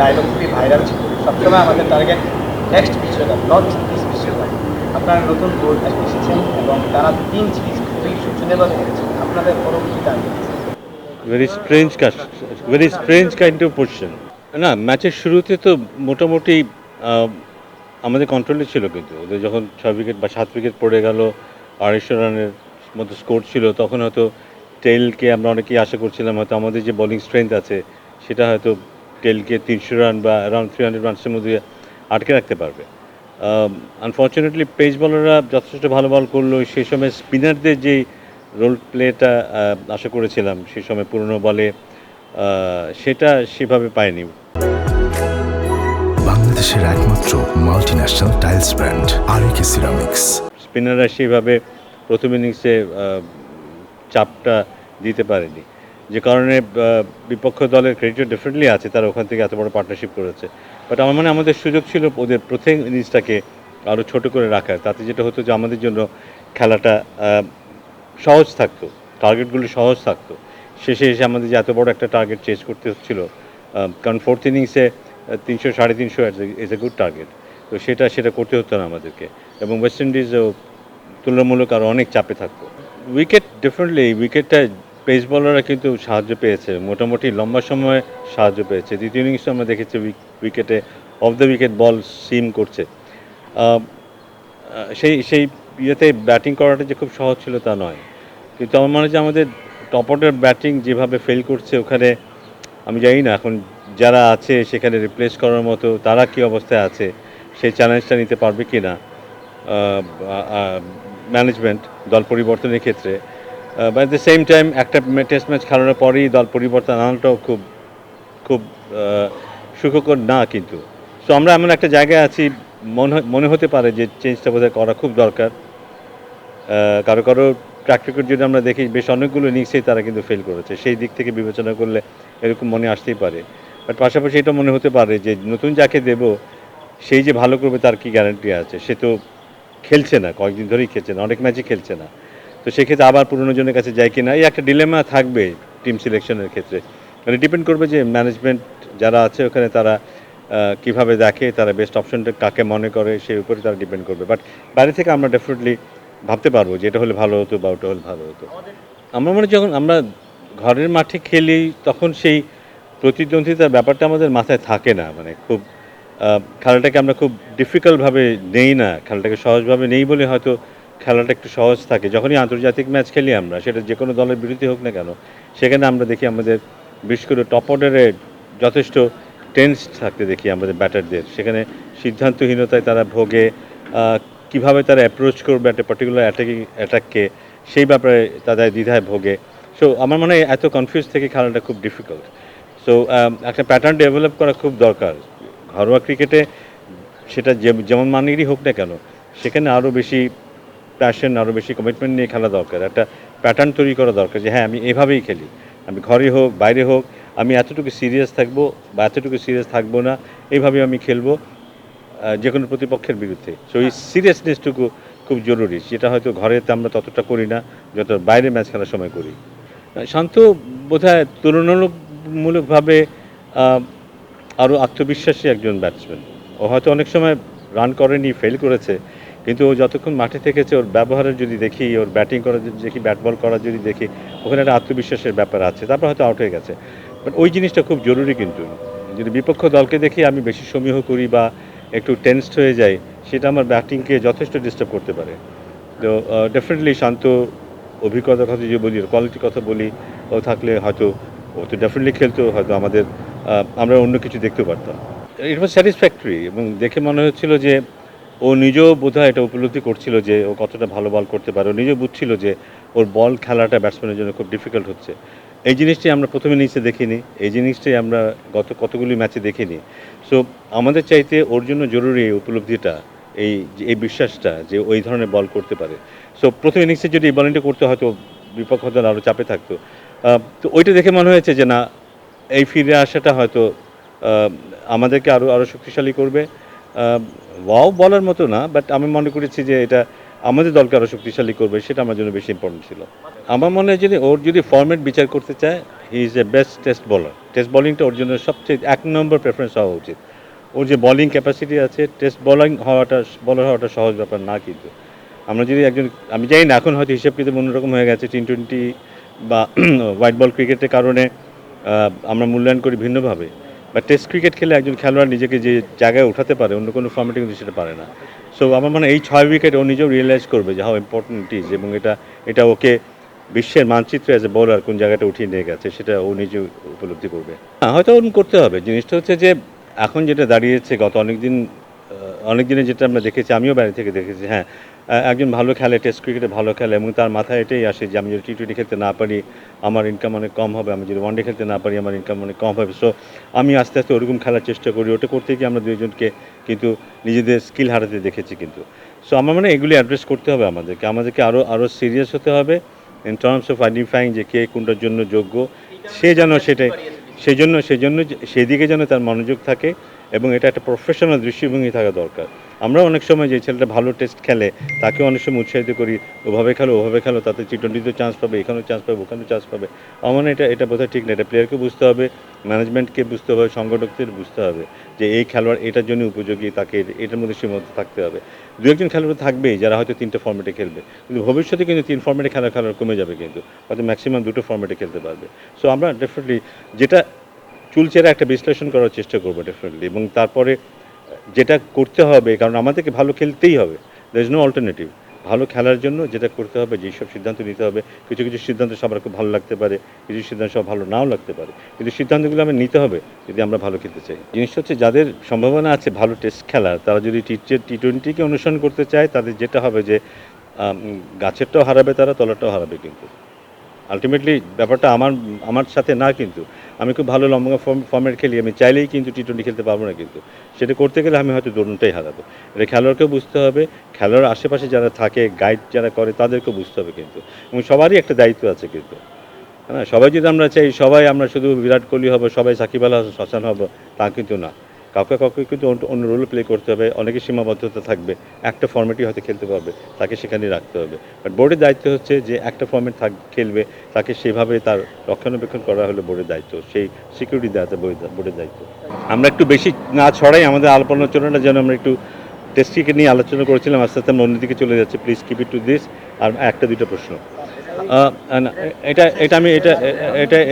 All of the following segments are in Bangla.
ডায়লগ খুবই ভাইরাল ছিল, সবসময় আমাদের টার্গেট নেক্সট বিশ্বকাপ, নট দিস বিশ্বকাপ। আপনারা নতুন গোল এসেছেন এবং তারা 3 সিরিজ খুবই শোচনীয়ভাবে হেরেছেন। আপনাদের পরবর্তী target? Very strange kind of question. না, ম্যাচের শুরুতে তো মোটামুটি আহ, আমাদের কন্ট্রোলে ছিল, কিন্তু ওদের যখন 6 উইকেট বা 7 উইকেট পড়ে গেল, 250 রানের মতো স্কোর ছিল, তখন হয়তো টেলকে আমরা অনেকেই আশা করছিলাম হয়তো আমাদের যে বোলিং স্ট্রেংথ আছে সেটা হয়তো টেলকে 300 রান বা অ্যারাউন্ড 300 রানসের মধ্যে আটকে রাখতে পারবে। আনফর্চুনেটলি পেস বলাররা যথেষ্ট ভালো বল করলো, সেই সময় স্পিনারদের যে রোল প্লেটা আশা করেছিলাম সেই সময় পুরনো বলে সেটা সেভাবে পায়নি। বাংলাদেশের একমাত্র মাল্টিন্যাশনাল টাইলস ব্র্যান্ড আরএকে সিরামিক্স। স্পিনাররা সেইভাবে প্রথম ইনিংসে চাপটা দিতে পারেনি, যে কারণে বিপক্ষ দলের ক্রেডিট ডেফিনেটলি আছে, তারা ওখান থেকে এত বড় পার্টনারশিপ করেছে। বাট আমার মনে আমাদের সুযোগ ছিল ওদের প্রথম ইনিংসটাকে আরও ছোট করে রাখার, তাতে যেটা হতো যে আমাদের জন্য খেলাটা সহজ থাকতো, টার্গেটগুলো সহজ থাকতো। শেষে এসে আমাদের যে এত বড় একটা টার্গেট চেস করতে হচ্ছিল, কারণ ফোর্থ ইনিংসে 300 350 ইজ এ গুড টার্গেট, তো সেটা করতে হতো না আমাদেরকে। এবং ওয়েস্ট ইন্ডিজও তুলনামূলক আরও অনেক চাপে থাকতো। উইকেট ডেফিনেটলি, উইকেটটা পেস বলাররা কিন্তু সাহায্য পেয়েছে, মোটামুটি লম্বা সময়ে সাহায্য পেয়েছে। দ্বিতীয় ইনিংসে আমরা দেখেছি উইকেটে অফ দ্য উইকেট বল সিম করছে। সেই সেই ইয়েতে ব্যাটিং করাটা যে খুব সহজ ছিল তা নয়, কিন্তু আমার মনে হয় যে আমাদের টপ অর্ডার ব্যাটিং যেভাবে ফেল করছে ওখানে, আমি জানি না এখন যারা আছে সেখানে রিপ্লেস করার মতো তারা কী অবস্থায় আছে, সেই চ্যালেঞ্জটা নিতে পারবে কি না ম্যানেজমেন্ট দল পরিবর্তনের ক্ষেত্রে। বাট দ্য সেম টাইম একটা টেস্ট ম্যাচ খেলানোর পরেই দল পরিবর্তন আনাটাও খুব খুব সুখকর না কিন্তু। সো আমরা এমন একটা জায়গায় আছি, মনে হতে পারে যে চেঞ্জটা বোধহয় করা খুব দরকার। কারো কারো ট্র্যাক রেকর্ড যদি আমরা দেখি, বেশ অনেকগুলো ইনিংসেই তারা কিন্তু ফেল করেছে, সেই দিক থেকে বিবেচনা করলে এরকম মনে আসতেই পারে। বাট পাশাপাশি এটা মনে হতে পারে যে নতুন যাকে দেব সেই যে ভালো করবে তার কি গ্যারান্টি আছে, সে তো খেলছে না, কয়েকদিন ধরেই খেলছে না, অনেক ম্যাচই খেলছে না। তো সেক্ষেত্রে আবার পুরনো জনের কাছে যায় কিনা, এই একটা ডিলেমা থাকবে টিম সিলেকশনের ক্ষেত্রে। মানে ডিপেন্ড করবে যে ম্যানেজমেন্ট যারা আছে ওখানে তারা কীভাবে দেখে, তারা বেস্ট অপশনটা কাকে মনে করে সেই উপরে তারা ডিপেন্ড করবে। বাট বাইরে থেকে আমরা ডেফিনেটলি ভাবতে পারবো যে এটা হলে ভালো হতো বা ওটা হলে ভালো হতো। আমার মনে হয় যখন আমরা ঘরের মাঠে খেলি তখন সেই প্রতিদ্বন্দ্বিতার ব্যাপারটা আমাদের মাথায় থাকে না, মানে খুব খেলাটাকে আমরা খুব ডিফিকাল্টভাবে নেই না, খেলাটাকে সহজভাবে নেই বলে হয়তো খেলাটা একটু সহজ থাকে। যখনই আন্তর্জাতিক ম্যাচ খেলি আমরা, সেটা যে কোনো দলের বিরুদ্ধে হোক না কেন, সেখানে আমরা দেখি আমাদের বিশেষ করে টপ অর্ডারে যথেষ্ট টেন্স থাকতে দেখি আমাদের ব্যাটারদের, সেখানে সিদ্ধান্তহীনতায় তারা ভোগে, কিভাবে তারা অ্যাপ্রোচ করবে একটা পার্টিকুলার অ্যাটাককে সেই ব্যাপারে তাদের দ্বিধায় ভোগে। সো আমার মনে হয় এত কনফিউজ থেকে খেলাটা খুব ডিফিকাল্ট। সো একটা প্যাটার্ন ডেভেলপ করা খুব দরকার ঘরোয়া ক্রিকেটে, সেটা যেমন মানেরই হোক না কেন, সেখানে আরও বেশি প্যাশন, আরও বেশি কমিটমেন্ট নিয়ে খেলা দরকার, একটা প্যাটার্ন তৈরি করা দরকার যে হ্যাঁ আমি এভাবেই খেলি, আমি ঘরে হোক বাইরে হোক আমি এতটুকু সিরিয়াস থাকবো বা এতটুকু সিরিয়াস থাকবো না, এইভাবেই আমি খেলবো যে কোনো প্রতিপক্ষের বিরুদ্ধে। সো এই সিরিয়াসনেসটুকু খুব জরুরি, যেটা হয়তো ঘরেতে আমরা ততটা করি না যত বাইরে ম্যাচ খেলার সময় করি। শান্ত বোধহয় তুলনামূলকভাবে আরও আত্মবিশ্বাসী একজন ব্যাটসম্যান। ও হয়তো অনেক সময় রান করেনি, ফেল করেছে, কিন্তু ও যতক্ষণ মাঠে থেকেছে ওর ব্যবহারের যদি দেখি, ওর ব্যাটিং করার যদি দেখি, ব্যাট বল করার যদি দেখি, ওখানে একটা আত্মবিশ্বাসের ব্যাপার আছে, তারপর হয়তো আউট হয়ে গেছে। বাট ওই জিনিসটা খুব জরুরি কিন্তু। যদি বিপক্ষ দলকে দেখি আমি বেশি সমীহ করি বা একটু টেন্সড হয়ে যাই, সেটা আমার ব্যাটিংকে যথেষ্ট ডিস্টার্ব করতে পারে। তো ডেফিনেটলি শান্ত, অভিজ্ঞতার কথা যদি বলি, কোয়ালিটির কথা বলি, ও থাকলে হয়তো ও তো ডেফিনেটলি খেলতো, হয়তো আমাদের আমরা অন্য কিছু দেখতেও পারতাম। ইট ওয়াজ স্যাটিসফ্যাক্টরি, এবং দেখে মনে হচ্ছিল যে ও নিজেও বোধহয় এটা উপলব্ধি করছিল যে ও কতটা ভালো বল করতে পারে, ও নিজেও বুঝছিল যে ওর বল খেলাটা ব্যাটসম্যানের জন্য খুব ডিফিকাল্ট হচ্ছে। এই জিনিসটি আমরা প্রথম ইনিংসে দেখিনি, এই জিনিসটাই আমরা গত কতগুলি ম্যাচে দেখিনি। সো আমাদের চাইতে ওর জন্য জরুরি এই উপলব্ধিটা, এই বিশ্বাসটা যে ওই ধরনের বল করতে পারে। সো প্রথম ইনিংসে যদি এই বলিংটা করতে হয়তো বিপক্ষ দল আরও চাপে থাকতো। তো ওইটা দেখে মনে হয়েছে যে না, এই ফিরে আসাটা হয়তো আমাদেরকে আরও আরও শক্তিশালী করবে। ওয়াও বলার মতো না, বাট আমি মনে করেছি যে এটা আমাদের দলকে আরও শক্তিশালী করবে, সেটা আমার জন্য বেশি ইম্পর্টেন্ট ছিল। আমার মনে হয় যদি ওর যদি ফর্মেট বিচার করতে চায়, he is a best test bowler. Test বোলিংটা ওর জন্য সবচেয়ে 1 নম্বর প্রেফারেন্স হওয়া উচিত। ওর যে বোলিং ক্যাপাসিটি আছে, টেস্ট বোলার হওয়াটা সহজ ব্যাপার না কিন্তু। আমরা যদি একজন, আমি জানি না এখন হয়তো হিসেব কিন্তু অন্যরকম হয়ে গেছে, টি-20 বা হোয়াইট বল ক্রিকেটের কারণে আমরা মূল্যায়ন করি ভিন্নভাবে। বা টেস্ট ক্রিকেট খেলে একজন খেলোয়াড় নিজেকে যে জায়গায় উঠাতে পারে, অন্য কোনো ফর্মেটে কিন্তু সেটা পারে না। সো আমার মনে হয় এই 6 উইকেট ও নিজেও রিয়েলাইজ করবে যে হাউ ইম্পর্টেন্ট ইট ইজ, এবং এটা ওকে বিশ্বের মানচিত্রে অ্যাজ এ বোলার কোন জায়গাটা উঠিয়ে নিয়ে গেছে সেটা ও নিজে উপলব্ধি করবে। হ্যাঁ, হয়তো ওরকম করতে হবে। জিনিসটা হচ্ছে যে এখন যেটা দাঁড়িয়েছে, গত অনেক দিনে যেটা আমরা দেখেছি, আমিও বাইরে থেকে দেখেছি, হ্যাঁ, একজন ভালো খেলে, টেস্ট ক্রিকেটে ভালো খেলে, এবং তার মাথায় এটাই আসে যে আমি যদি টি-20 খেলতে না পারি আমার ইনকাম অনেক কম হবে, আমি যদি ওয়ানডে খেলতে না পারি আমার ইনকাম অনেক কম হবে। সো আমি আস্তে আস্তে ওরকম খেলার চেষ্টা করি। ওটা করতে গিয়ে আমরা দুইজনকে কিন্তু নিজেদের স্কিল হারাতে দেখেছি কিন্তু। সো আমার মনে হয় এগুলি অ্যাড্রেস করতে হবে আমাদেরকে আরও সিরিয়াস হতে হবে ইন টার্মস অফ আইডেন্টিফাইং যে কে কোনটার জন্য যোগ্য, সে যেন সেটাই সেজন্য সেদিকে যেন তার মনোযোগ থাকে, এবং এটা একটা প্রফেশনাল দৃষ্টিভঙ্গি থাকা দরকার। আমরা অনেক সময় যে ছেলেটা ভালো টেস্ট খেলে তাকে অনেক সময় উৎসাহিত করি, ওভাবে খেলো, তাতে টি-20তে চান্স পাবে, এখানেও চান্স পাবে, ওখানেও চান্স পাবে। আমার মনে হয় এটা বোধহয় ঠিক না। এটা প্লেয়ারকে বুঝতে হবে, ম্যানেজমেন্টকে বুঝতে হবে, সংগঠকদের বুঝতে হবে যে এই খেলোয়াড় এটার জন্য উপযোগী, তাকে এটার মধ্যে সীমাবদ্ধ থাকতে হবে। দু একজন খেলোয়াড় থাকবেই যারা হয়তো 3টে ফর্মেটে খেলবে, কিন্তু ভবিষ্যতে কিন্তু 3 ফর্মেটে খেলোয়াড় কমে যাবে, কিন্তু হয়তো ম্যাক্সিমাম 2টো ফর্মেটে খেলতে পারবে। সো আমরা ডেফিনেটলি যেটা চুলচেরা একটা বিশ্লেষণ করার চেষ্টা করবো ডেফিনেটলি, এবং তারপরে যেটা করতে হবে, কারণ আমাদেরকে ভালো খেলতেই হবে, দের ইজ নো অল্টারনেটিভ। ভালো খেলার জন্য যেটা করতে হবে, যেসব সিদ্ধান্ত নিতে হবে, কিছু সিদ্ধান্ত সবার খুব ভালো লাগতে পারে, কিছু সিদ্ধান্ত সব ভালো নাও লাগতে পারে, কিন্তু সিদ্ধান্তগুলো আমরা নিতে হবে যদি আমরা ভালো খেলতে চাই। জিনিসটা হচ্ছে যাদের সম্ভাবনা আছে ভালো টেস্ট খেলার, তারা যদি টি-20কে অনুসরণ করতে চায়, তাদের যেটা হবে যে গাছেরটাও হারাবে তারা, তলাটাও হারাবে কিন্তু। আলটিমেটলি ব্যাপারটা আমার সাথে না কিন্তু। আমি খুব ভালো লম্বা ফর্মেট খেলি, আমি চাইলেই কিন্তু টি-20 খেলতে পারবো না কিন্তু। সেটা করতে গেলে আমি হয়তো দোনোটাই হারাবো। এটা খেলোয়াড়কেও বুঝতে হবে, খেলোয়াড় আশেপাশে যারা থাকে, গাইড যারা করে তাদেরকেও বুঝতে হবে কিন্তু, এবং সবারই একটা দায়িত্ব আছে কিন্তু। হ্যাঁ, সবাই যদি আমরা চাই সবাই আমরা শুধু বিরাট কোহলি হবো, সবাই সাকিব আল হাসান, শশান হবো, তা কিন্তু না। কাউকে কিন্তু অন্য রোল প্লে করতে হবে, অনেকের সীমাবদ্ধতা থাকবে, একটা ফর্মেটই হয়তো খেলতে পারবে, তাকে সেখানে রাখতে হবে। বাট বোর্ডের দায়িত্ব হচ্ছে যে একটা ফর্মেট খেলবে, তাকে সেভাবে তার রক্ষণাবেক্ষণ করা হলো বোর্ডের দায়িত্ব, সেই সিকিউরিটি দেওয়া বোর্ডের দায়িত্ব। আমরা একটু বেশি না ছড়াই, আমাদের আলোচনাটা যেন আমরা একটু টেস্ট ক্রিকেট নিয়ে আলোচনা করেছিলাম, আস্তে আস্তে আমরা অন্যদিকে চলে যাচ্ছি। Please keep it to this. আর একটা দুটো প্রশ্ন,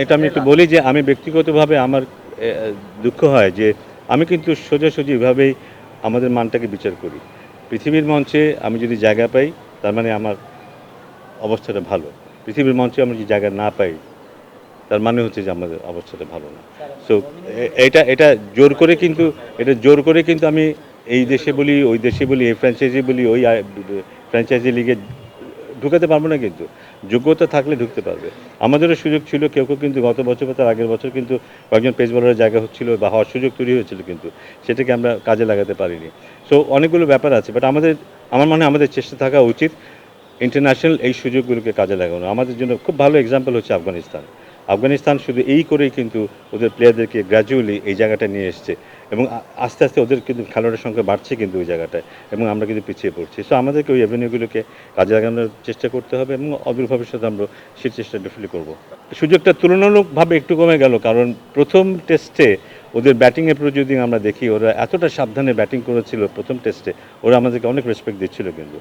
এটা আমি একটু বলি যে আমি ব্যক্তিগতভাবে আমার দুঃখ হয় যে আমি কিন্তু সোজাসুজিভাবেই আমাদের মানটাকে বিচার করি। পৃথিবীর মঞ্চে আমি যদি জায়গা পাই তার মানে আমার অবস্থাটা ভালো, পৃথিবীর মঞ্চে আমরা যদি জায়গা না পাই তার মানে হচ্ছে যে আমাদের অবস্থাটা ভালো না। সো এটা জোর করে কিন্তু আমি এই দেশে বলি, ওই দেশে বলি, এই ফ্র্যাঞ্চাইজি বলি, ওই ফ্র্যাঞ্চাইজি লিগে ঢুকাতে পারবো না কিন্তু। যোগ্যতা থাকলে ঢুকতে পারবে। আমাদেরও সুযোগ ছিল, কেউ কিন্তু গত বছর বা তার আগের বছর কিন্তু কয়েকজন পেস বলারের জায়গা হচ্ছিল বা হওয়ার সুযোগ তৈরি হয়েছিল, কিন্তু সেটাকে আমরা কাজে লাগাতে পারিনি। সো অনেকগুলো ব্যাপার আছে, বাট আমার মনে হয় আমাদের চেষ্টা থাকা উচিত ইন্টারন্যাশনাল এই সুযোগগুলোকে কাজে লাগানো। আমাদের জন্য খুব ভালো এক্সাম্পল হচ্ছে আফগানিস্তান শুধু এই করেই কিন্তু ওদের প্লেয়ারদেরকে গ্র্যাজুয়ালি এই জায়গাটা নিয়ে এসছে, এবং আস্তে আস্তে ওদের কিন্তু খেলোয়াড়ের সংখ্যা বাড়ছে কিন্তু ওই জায়গাটায়, এবং আমরা কিন্তু পিছিয়ে পড়ছি। সো আমাদেরকে ওই অ্যাভিনিউগুলোকে কাজে লাগানোর চেষ্টা করতে হবে, এবং অদূর ভবিষ্যতে আমরা সেই চেষ্টা ডেফিনেটলি করবো। সুযোগটা তুলনামূলকভাবে একটু কমে গেল, কারণ প্রথম টেস্টে ওদের ব্যাটিং অ্যাপ্রোচ যদি আমরা দেখি, ওরা এতটা সাবধানে ব্যাটিং করেছিল প্রথম টেস্টে, ওরা আমাদেরকে অনেক রেসপেক্ট দিচ্ছিল কিন্তু।